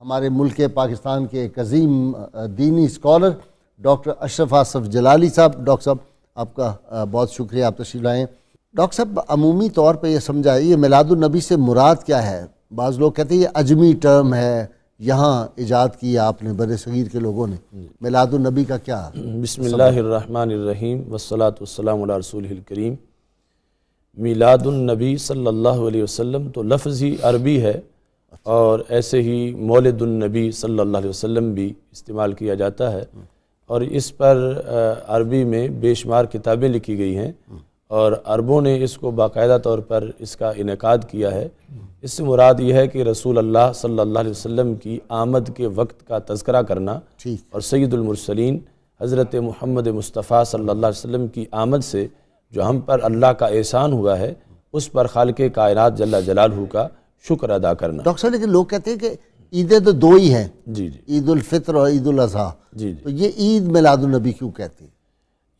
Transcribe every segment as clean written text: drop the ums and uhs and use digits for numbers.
ہمارے ملک پاکستان کے ایک عظیم دینی اسکالر ڈاکٹر اشرف آصف جلالی صاحب. ڈاکٹر صاحب آپ کا بہت شکریہ، آپ تشریف لائیں. ڈاکٹر صاحب عمومی طور پہ یہ سمجھائے یہ میلاد النبی سے مراد کیا ہے؟ بعض لوگ کہتے ہیں یہ عجمی ٹرم ہے، یہاں ایجاد کی آپ نے بر صغیر کے لوگوں نے. میلاد النبی کا کیا؟ بسم اللہ الرحمن الرحیم والصلاة والسلام علی رسولہ الکریم. میلاد النبی صلی اللہ علیہ وسلم تو لفظ ہی عربی ہے، اور ایسے ہی مولد النبی صلی اللہ علیہ وسلم بھی استعمال کیا جاتا ہے، اور اس پر عربی میں بے شمار کتابیں لکھی گئی ہیں، اور عربوں نے اس کو باقاعدہ طور پر اس کا انعقاد کیا ہے. اس سے مراد یہ ہے کہ رسول اللہ صلی اللہ علیہ وسلم کی آمد کے وقت کا تذکرہ کرنا، اور سید المرسلین حضرت محمد مصطفیٰ صلی اللہ علیہ وسلم کی آمد سے جو ہم پر اللہ کا احسان ہوا ہے، اس پر خالق کائنات جل جلالہ کا شکر ادا کرنا. ڈاکٹر صاحب لیکن لوگ کہتے ہیں کہ عیدیں تو دو ہی ہیں، جی عید الفطر اور عید الاضحیٰ، تو یہ عید میلاد النبی کیوں کہتے ہیں؟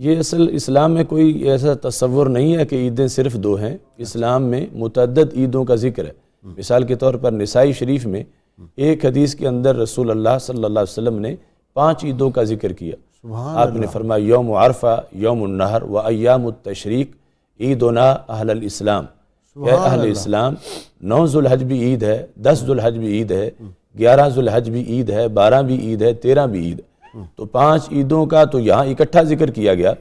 یہ اصل اسلام میں کوئی ایسا تصور نہیں ہے کہ عیدیں صرف دو ہیں. اسلام میں متعدد عیدوں کا ذکر ہے. مثال کے طور پر نسائی شریف میں ایک حدیث کے اندر رسول اللہ صلی اللہ علیہ وسلم نے 5 عیدوں کا ذکر کیا. آپ نے فرمایا یوم عرفہ، یوم النحر و ایام التشریق عیدنا اہل الاسلام. کہ اہل اسلام 9 ذوالحج بھی عید ہے، 10 ذوالحج بھی عید ہے، 11 ذوالحج بھی عید ہے، 12 بھی عید ہے، 13 بھی عید ہے. تو 5 عیدوں کا تو یہاں اکٹھا ذکر کیا گیا.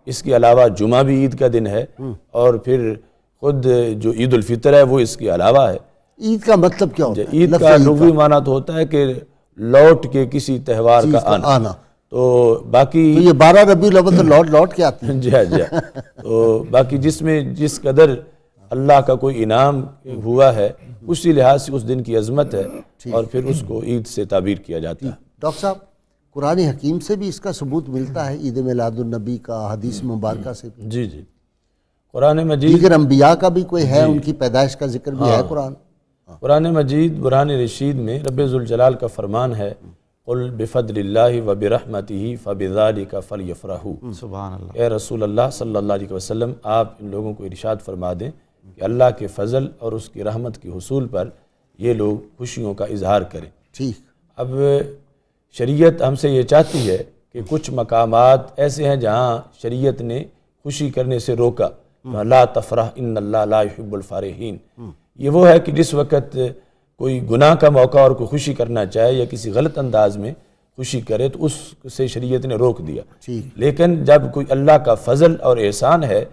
اس کے علاوہ جمعہ بھی عید کا دن ہے، اور پھر خود جو عید الفطر ہے وہ اس کے علاوہ ہے. عید کا مطلب کیا ہوتا ہے؟ عید کا لغوی معنی تو ہوتا ہے کہ لوٹ کے کسی تہوار کا آنا. تو باقی یہ 12 ربیع الاول تو لوٹ کے آتے ہیں. جی جی. تو باقی جس میں جس قدر اللہ کا کوئی انعام ہوا ہے، اسی لحاظ سے اس دن کی عظمت ہے، اور پھر اس کو عید سے تعبیر کیا جاتا ہے. ڈاکٹر صاحب قرآن حکیم سے بھی اس کا ثبوت ملتا ہے، عید میلاد النبی کا، حدیث مبارکہ سے؟ جی جی. قرآن مجید دیگر انبیاء کا بھی کوئی ہے، ان کی پیدائش کا ذکر بھی ہے قرآن مجید برہان رشید میں رب ذوالجلال کا فرمان ہے قل بفضل اللہ وبرحمتہ فبذالک فلیفرحوا. سبحان اللہ. اے رسول اللہ صلی اللہ علیہ وسلم، آپ ان لوگوں کو ارشاد فرما دیں کہ اللہ کے فضل اور اس کی رحمت کے حصول پر یہ لوگ خوشیوں کا اظہار کریں. ٹھیک. اب شریعت ہم سے یہ چاہتی ہے کہ کچھ مقامات ایسے ہیں جہاں شریعت نے خوشی کرنے سے روکا. لا تفرح ان اللہ لا يحب الفارحین. یہ وہ ہے کہ جس وقت کوئی گناہ کا موقع اور کوئی خوشی کرنا چاہے یا کسی غلط انداز میں خوشی کرے تو اس سے شریعت نے روک دیا. لیکن جب کوئی اللہ کا فضل اور احسان ہے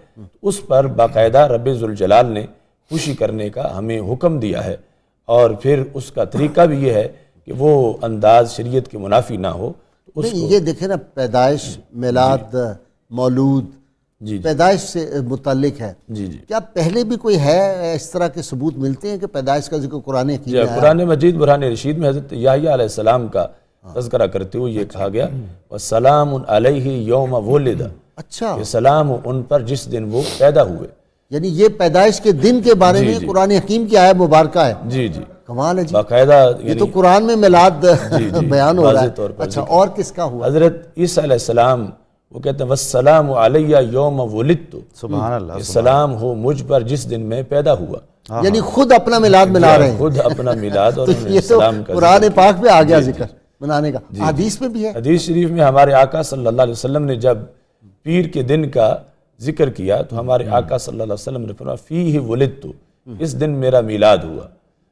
اس پر باقاعدہ رب ذوالجلال نے خوشی کرنے کا ہمیں حکم دیا ہے، اور پھر اس کا طریقہ بھی یہ ہے کہ وہ انداز شریعت کے منافی نہ ہو. یہ دیکھیں نا، پیدائش، میلاد، مولود پیدائش سے متعلق ہے. جی جی. کیا پہلے بھی کوئی ہے اس طرح کے ثبوت ملتے ہیں کہ پیدائش کا ذکر قرآن حکیم میں ہے؟ قرآن مجید برہان رشید میں حضرت یحییٰ علیہ السلام کا تذکرہ کرتے ہوئے یہ کہا گیا وَسَلَامٌ عَلَيْهِ يَوْمَ وُلِدَ. اچھا، یہ سلام ان پر جس دن وہ پیدا ہوئے. یعنی یہ پیدائش کے دن کے بارے میں قرآن حکیم کی آیت مبارکہ ہے. جی جی. کمال ہے جی. باقاعدہ یہ تو قرآن میں میلاد بیان ہو رہا ہے. اچھا، اور کس کا ہوا؟ حضرت عیسیٰ علیہ السلام وہ کہتے ہیں وَالسَّلَامُ عَلَيَّ يَوْمَ وُلِدْتُ. سبحان اللہ. سلام ہو مجھ پر جس دن میں پیدا ہوا. یعنی خود اپنا میلاد منا رہے ہیں، خود اپنا میلاد. اور یہ تو قرآن پاک میں آ گیا ذکر منانے کا. حدیث میں بھی ہے. حدیث شریف میں ہمارے آقا صلی اللہ علیہ وسلم نے جب پیر کے دن کا ذکر کیا تو ہمارے آقا صلی اللہ علیہ وسلم نے فرمایا فیہ ولدت، اس دن میرا میلاد ہوا.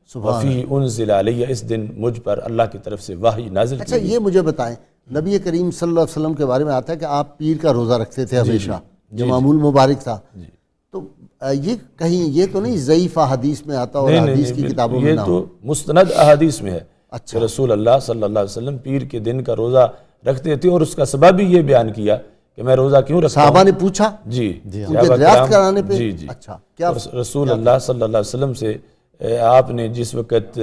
وفیہ انزل علیہ، اس دن مجھ پر اللہ کی طرف سے وحی نازل کی. اچھا، یہ مجھے بتائیں، نبی کریم صلی اللہ علیہ وسلم کے بارے میں آتا ہے کہ آپ پیر کا روزہ رکھتے تھے ہمیشہ، جو معمول مبارک تھا. تو یہ کہیں یہ تو نہیں ضعیف حدیث میں آتا اور حدیث کی کتابوں میں نہ ہو؟ یہ تو مستند احادیث میں ہے اچھا، کہ رسول اللہ صلی اللہ علیہ وسلم پیر کے دن کا روزہ رکھتے تھے، اور اس کا سبب بھی یہ بیان کیا کہ میں روزہ کیوں رکھتا ہوں. صحابہ نے پوچھا جی ان کے دریافت کرانے پہ. جی جی. اچھا، کیا رسول اللہ صلی اللہ علیہ وسلم سے آپ نے جس وقت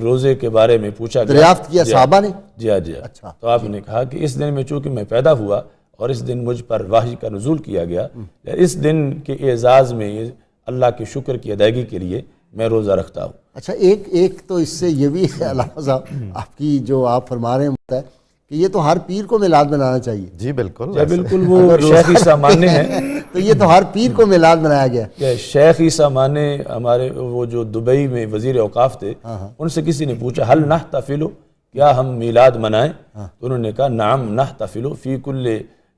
روزے کے بارے میں پوچھا دریافت کیا صحابہ نے؟ جی جی. اچھا، تو آپ نے کہا کہ اس دن میں چونکہ میں پیدا ہوا اور اس دن مجھ پر وحی کا نزول کیا گیا، اس دن کے اعزاز میں اللہ کے شکر کی ادائیگی کے لیے میں روزہ رکھتا ہوں. اچھا، ایک تو اس سے یہ بھی ہے علامہ صاحب آپ کی جو آپ فرما رہے ہیں کہ یہ تو ہر پیر کو میلاد منانا چاہیے. جی بالکل. بالکل وہ شیخ عیسیٰ ماننے ہیں تو یہ تو ہر پیر کو میلاد منایا گیا. کہ شیخ عیسیٰ مانے ہمارے وہ جو دبئی میں وزیر اوقاف تھے، ان سے کسی نے پوچھا حل نحتفل، کیا ہم میلاد منائیں؟ تو انہوں نے کہا نعم نحتفل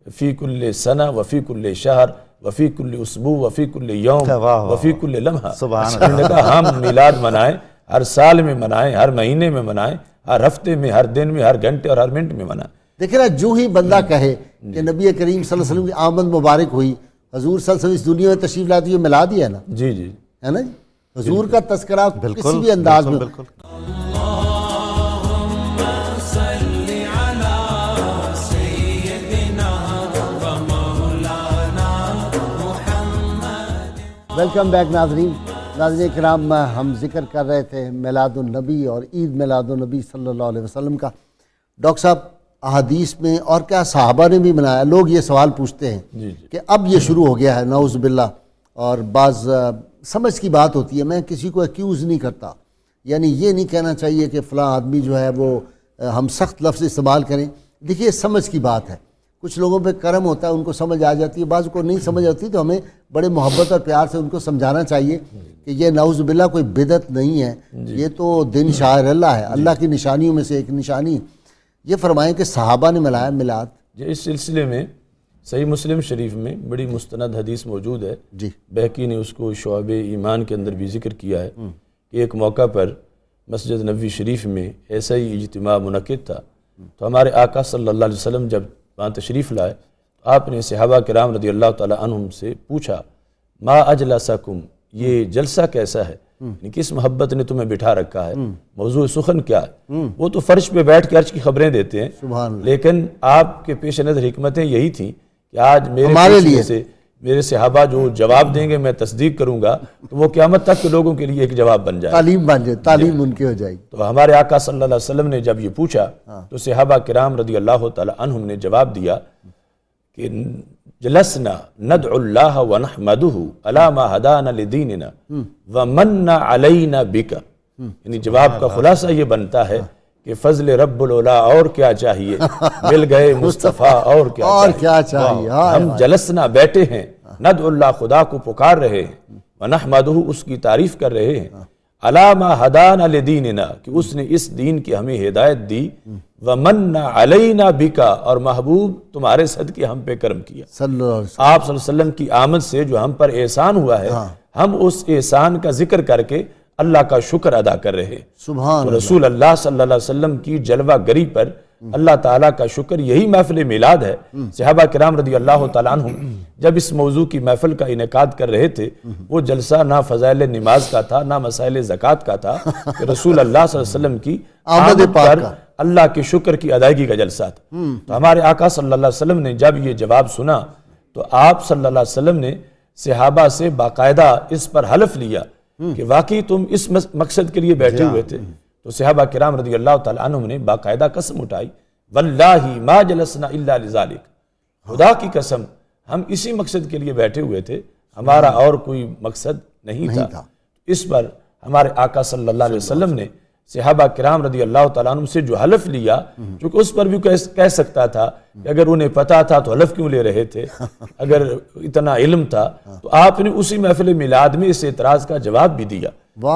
فی کل سنہ وفی کل شہر وفی کل اسبوع وفی کل یوم وفی کل لمحہ. انہوں نے کہا ہم میلاد منائیں، ہر سال میں منائیں، ہر مہینے میں منائیں، ہر ہفتے میں، ہر دن میں، ہر گھنٹے اور ہر منٹ میں منائیں. دیکھیں نا، جو ہی بندہ کہے کہ نبی کریم صلی اللہ علیہ وسلم کی آمد مبارک ہوئی، حضور صلی اللہ علیہ وسلم اس دنیا میں تشریف لائے، تو یہ میلاد ہی ہے نا. جی جی ہے نا جی، حضور کا تذکرہ کسی بھی انداز میں. بالکل. ویلکم بیک ناظرین. ناظرین کرام، ہم ذکر کر رہے تھے میلاد النبی اور عید میلاد النبی صلی اللہ علیہ وسلم کا. ڈاکٹر صاحب، احادیث میں اور کیا صحابہ نے بھی منایا؟ لوگ یہ سوال پوچھتے ہیں کہ اب یہ شروع ہو گیا ہے، نعوذ باللہ. اور بعض سمجھ کی بات ہوتی ہے، میں کسی کو ایکیوز نہیں کرتا، یعنی یہ نہیں کہنا چاہیے کہ فلاں آدمی جو ہے وہ ہم سخت لفظ استعمال کریں. دیکھیے سمجھ کی بات ہے، کچھ لوگوں پہ کرم ہوتا ہے، ان کو سمجھ آ جاتی ہے، بعض کو نہیں سمجھ آتی، تو ہمیں بڑے محبت اور پیار سے ان کو سمجھانا چاہیے کہ یہ نعوذ باللہ کوئی بدعت نہیں ہے، یہ تو دن شاعر اللہ ہے، اللہ کی نشانیوں میں سے ایک نشانی. یہ فرمائیں کہ صحابہ نے ملایا میلاد. اس سلسلے میں صحیح مسلم شریف میں بڑی مستند حدیث موجود ہے. جی، بہقی نے اس کو شعب ایمان کے اندر بھی ذکر کیا ہے کہ ایک موقع پر مسجد نبوی شریف میں ایسا ہی اجتماع منعقد تھا، تو ہمارے آقا صلی اللہ علیہ وسلم جب وہاں تشریف لائے تو آپ نے صحابہ کرام رضی اللہ تعالی عنہم سے پوچھا ما اجلسکم، یہ جلسہ کیسا ہے، یعنی کس محبت نے تمہیں بٹھا رکھا ہے، موضوع سخن کیا ہے. وہ تو فرش پہ بیٹھ کے عرش کی خبریں دیتے ہیں، سبحان اللہ. لیکن آپ کے پیش نظر حکمتیں یہی تھیں کہ آج ہمارے میرے لیے سے میرے صحابہ جو جواب دیں گے میں تصدیق کروں گا، تو وہ قیامت تک کے لوگوں کے لیے ایک جواب بن جائے، تعلیم بن جائے، تعلیم ان کی ہو جائے گی. تو ہمارے آقا صلی اللہ علیہ وسلم نے جب یہ پوچھا تو صحابہ کرام رضی اللہ تعالی عنہم نے جواب دیا کہ جلسنا ندعو اللہ ونحمدہ علی ما ہدانا لدیننا ومن علینا بک. یعنی جواب کا خلاصہ یہ بنتا ہے کہ فضل رب العلا اور کیا چاہیے، مل گئے مصطفیٰ اور کیا چاہیے. ہم جلسنا بیٹھے ہیں، ندعو اللہ خدا کو پکار رہے ہیں، ونحمدہ اس کی تعریف کر رہے ہیں، علی ما ہدانا لدیننا کہ اس نے اس دین کی ہمیں ہدایت دی، ومن علینا بکا اور محبوب تمہارے صدقے ہم پہ کرم کیا. صلی اللہ علیہ وسلم. آپ صلی اللہ علیہ وسلم کی آمد سے جو ہم پر احسان ہوا ہے، ہم اس احسان کا ذکر کر کے اللہ کا شکر ادا کر رہے ہیں. سبحان تو رسول اللہ صلی اللہ علیہ وسلم کی جلوہ گری پر اللہ تعالیٰ کا شکر، یہی محفل میلاد ہے. صحابہ کرام رضی اللہ تعالیٰ عنہم جب اس موضوع کی محفل کا انعقاد کر رہے تھے، وہ جلسہ نہ فضائل نماز کا تھا، نہ مسائل زکوٰۃ کا تھا، کہ رسول اللہ صلی اللہ علیہ وسلم کی آمد پر اللہ کے شکر کی ادائیگی کا جلسہ تھا. تو ہمارے آقا صلی اللہ علیہ وسلم نے جب یہ جواب سنا تو آپ صلی اللہ علیہ وسلم نے صحابہ سے باقاعدہ اس پر حلف لیا کہ واقعی تم اس مقصد کے لیے بیٹھے ہوئے تھے. تو صحابہ کرام رضی اللہ تعالیٰ عنہم نے باقاعدہ قسم اٹھائی، واللہ ما جلسنا الا لذالک، خدا کی قسم ہم اسی مقصد کے لیے بیٹھے ہوئے تھے، ہمارا اور کوئی مقصد نہیں تھا. اس پر ہمارے آقا صلی اللہ علیہ وسلم نے صحابہ کرام رضی اللہ تعالیٰ عنہ سے جو حلف لیا، چونکہ اس پر بھی کہہ سکتا تھا کہ اگر انہیں پتا تھا تو حلف کیوں لے رہے تھے، اگر اتنا علم تھا تو آپ نے اسی محفل میلاد میں اس اعتراض کا جواب بھی دیا.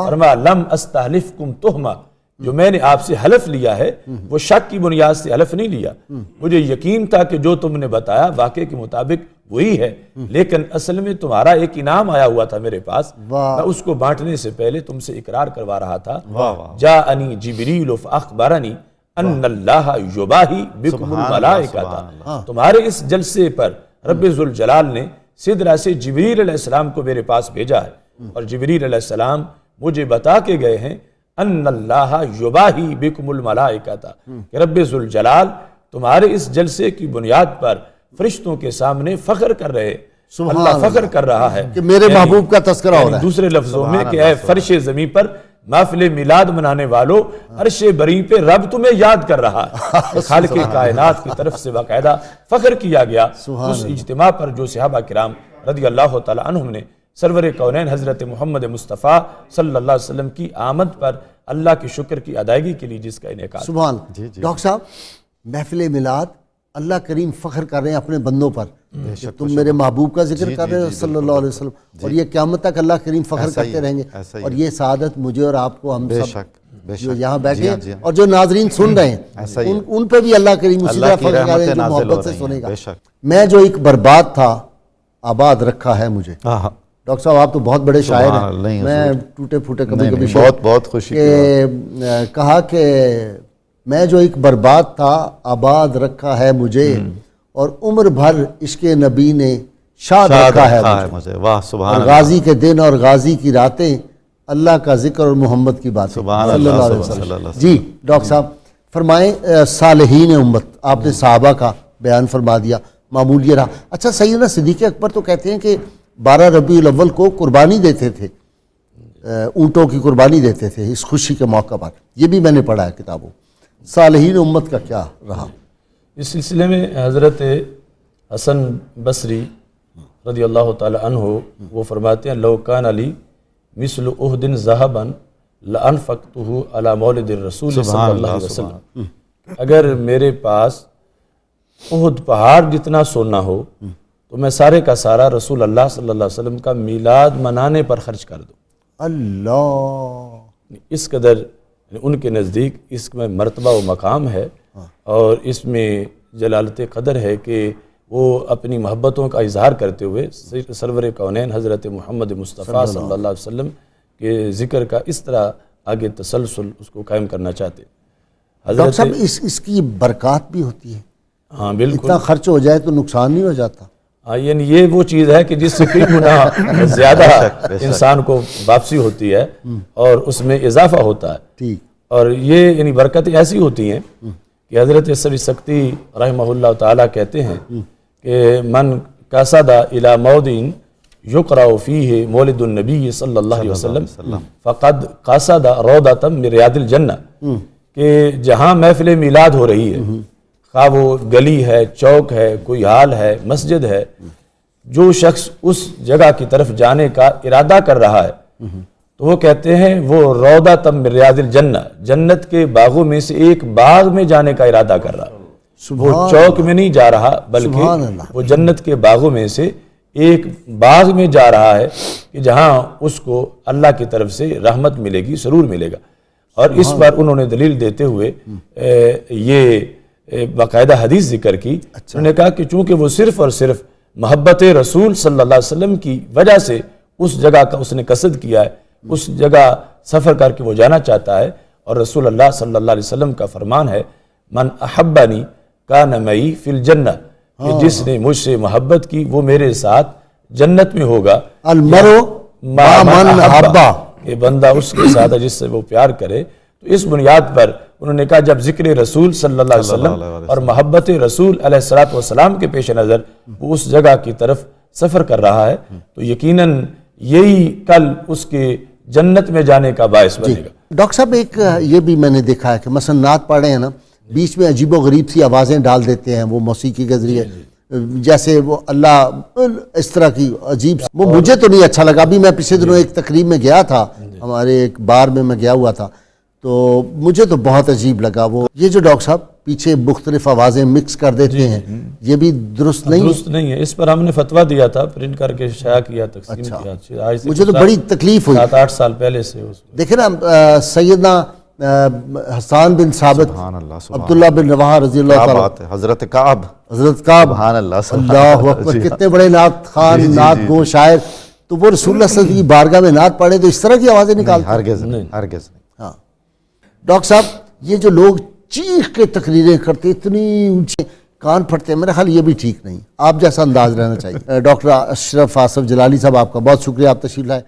فرمایا لم استحلفکم تہمہ، جو میں نے آپ سے حلف لیا ہے وہ شک کی بنیاد سے حلف نہیں لیا، مجھے یقین تھا کہ جو تم نے بتایا واقعے کے مطابق وہی ہے، لیکن اصل میں تمہارا ایک انعام آیا ہوا تھا میرے پاس، میں اس کو بانٹنے سے پہلے تم سے اقرار کروا رہا تھا. جاءنی جبریل فاخبرنی ان اللہ یباہی بکم الملائکۃ، تمہارے اس جلسے پر رب ذوالجلال نے سدرہ سے جبریل علیہ السلام کو میرے پاس بھیجا ہے، اور جبریل علیہ السلام مجھے بتا کے گئے ہیں ان اللہ یباہی بکم الملائکۃ، کہ رب ذوالجلال تمہارے اس جلسے کی بنیاد پر فرشتوں کے سامنے فخر کر رہے، اللہ فخر کر رہا ہے کہ میرے محبوب کا تذکرہ ہو رہا ہے. دوسرے لفظوں میں کہ اے فرش زمین پر محفل میلاد منانے والو، عرش بری پہ رب تمہیں یاد کر رہا ہے. خالق کائنات کی طرف سے باقاعدہ فخر کیا گیا اس اجتماع پر جو صحابہ کرام رضی اللہ تعالی عنہم نے سرور کونین حضرت محمد مصطفیٰ صلی اللہ علیہ وسلم کی آمد پر اللہ کے شکر کی ادائیگی کے لیے جس کا انعقاد. سبحان. ڈاکٹر صاحب محفل میلاد اللہ کریم فخر کر رہے ہیں اپنے بندوں پر کہ تم میرے محبوب کا ذکر کر رہے ہو صلی اللہ علیہ وسلم, اور یہ قیامت تک اللہ کریم فخر کرتے رہیں گے. اور یہ سعادت مجھے اور آپ کو, ہم سب جو یہاں بیٹھے ہیں اور جو ناظرین سن رہے ہیں, ان پہ بھی اللہ کریم اسی طرح فخر کر رہے ہیں جو محبت سے سنے گا. میں جو ایک برباد تھا آباد رکھا ہے مجھے. ڈاکٹر صاحب آپ تو بہت بڑے شاعر ہیں, میں ٹوٹے پھوٹے کبھی کبھی بہت خوشی کہا کہ میں جو ایک برباد تھا آباد رکھا ہے مجھے, اور عمر بھر عشق نبی نے شاد رکھا ہے مجھے. واہ سبحان اللہ. غازی کے دن اور غازی کی راتیں اللہ کا ذکر اور محمد کی باتیں صلی اللہ علیہ وسلم. جی ڈاکٹر صاحب فرمائیں, صالحین امت, آپ نے صحابہ کا بیان فرما دیا, معمول یہ رہا. اچھا سیدنا صدیق اکبر تو کہتے ہیں کہ 12 ربیع الاول کو قربانی دیتے تھے, اونٹوں کی قربانی دیتے تھے اس خوشی کے موقع پر, یہ بھی میں نے پڑھا ہے کتابوں. صالحین امت کا کیا رہا؟ اس سلسلے میں حضرت حسن بصری رضی اللہ تعالی عنہ وہ فرماتے ہیں, لو کان علی مثل احد ذهبا لانفقته علی مولد الرسول صلی اللہ علیہ وسلم. اگر میرے پاس احد پہاڑ جتنا سونا ہو تو میں سارے کا سارا رسول اللہ صلی اللہ علیہ وسلم کا میلاد منانے پر خرچ کر دوں. اللہ, اس قدر ان کے نزدیک اس میں مرتبہ و مقام ہے, اور اس میں جلالت قدر ہے کہ وہ اپنی محبتوں کا اظہار کرتے ہوئے سرور کونین حضرت محمد مصطفیٰ صلی اللہ علیہ وسلم کے ذکر کا اس طرح آگے تسلسل اس کو قائم کرنا چاہتے. ڈاکٹر صاحب اس کی برکات بھی ہوتی ہے. ہاں بالکل, اتنا خرچ ہو جائے تو نقصان نہیں ہو جاتا. ہاں یعنی یہ وہ چیز ہے کہ جس سے کئی گنا زیادہ انسان کو واپسی ہوتی ہے اور اس میں اضافہ ہوتا ہے. ٹھیک. اور یہ یعنی برکتیں ایسی ہوتی ہیں کہ حضرت سبی سکتی رحمہ اللہ تعالیٰ کہتے ہیں کہ من قصد الی موضع یقرأ فیہ مولد النبی صلی اللہ علیہ وسلم فقد قصد روضۃ من ریاض الجنہ, کہ جہاں محفل میلاد ہو رہی ہے, خواہ وہ گلی ہے, چوک ہے, کوئی ہال ہے, مسجد ہے, جو شخص اس جگہ کی طرف جانے کا ارادہ کر رہا ہے تو وہ کہتے ہیں وہ روضۃ من ریاض الجنہ, جنت کے باغوں میں سے ایک باغ میں جانے کا ارادہ کر رہا ہے. وہ چوک میں نہیں جا رہا بلکہ وہ جنت کے باغوں میں سے ایک باغ میں جا رہا ہے کہ جہاں اس کو اللہ کی طرف سے رحمت ملے گی, سرور ملے گا. اور اس پر انہوں نے دلیل دیتے ہوئے یہ باقاعدہ حدیث ذکر کی. انہوں نے کہا کہ چونکہ وہ صرف اور صرف محبت رسول صلی اللہ علیہ وسلم کی وجہ سے اس جگہ کا اس نے قصد کیا ہے, اس جگہ سفر کر کے وہ جانا چاہتا ہے, اور رسول اللہ صلی اللہ علیہ وسلم کا فرمان ہے من احبنی کان معی فی الجنہ, کہ جس نے مجھ سے محبت کی وہ میرے ساتھ جنت میں ہوگا. المرء مع من احبہ, کہ بندہ اس کے ساتھ ہے جس سے وہ پیار کرے. تو اس بنیاد پر انہوں نے کہا جب ذکر رسول صلی اللہ علیہ وسلم اور محبت رسول علیہ السلام کے پیش نظر وہ اس جگہ کی طرف سفر کر رہا ہے تو یقیناً یہی کل اس کے جنت میں جانے کا باعث بنے گا. ڈاکٹر صاحب ایک یہ بھی میں نے دیکھا ہے کہ مثلا نعت پڑھ رہے ہیں نا, بیچ میں عجیب و غریب سی آوازیں ڈال دیتے ہیں وہ موسیقی کے ذریعے, جیسے وہ اللہ اس طرح کی عجیب, وہ مجھے تو نہیں اچھا لگا. ابھی میں پچھلے دنوں ایک تقریب میں گیا تھا, ہمارے ایک بار میں گیا ہوا تھا, تو مجھے تو بہت عجیب لگا. وہ یہ جو ڈاکٹر صاحب پیچھے مختلف آوازیں مکس کر دیتے ہیں, یہ بھی درست نہیں ہے. اس پر ہم نے فتویٰ دیا تھا, پرنٹ کر کے شائع کیا, تقسیم کیا. مجھے تو بڑی تکلیف ہوئی. 7-8 سال پہلے سے دیکھیں نا, سیدنا حسان بن ثابت, عبداللہ بن رواحہ رضی اللہ تعالیٰ, حضرت کعب, سبحان اللہ اکبر, کتنے بڑے نعت خوان, نعت گو, شاعر. تو وہ رسول اللہ صلی اللہ علیہ وسلم کی بارگاہ میں نعت پڑھے تو اس طرح کی آوازیں نکالتے ہیں؟ ہرگز نہیں. ہاں ڈاکٹر صاحب, یہ جو لوگ چیخ کے تقریریں کرتے, اتنی اونچے کان پھٹتے ہیں, میرا خیال یہ بھی ٹھیک نہیں. آپ جیسا انداز رہنا چاہیے. ڈاکٹر اشرف آصف جلالی صاحب, آپ کا بہت شکریہ, آپ تشریف لائے.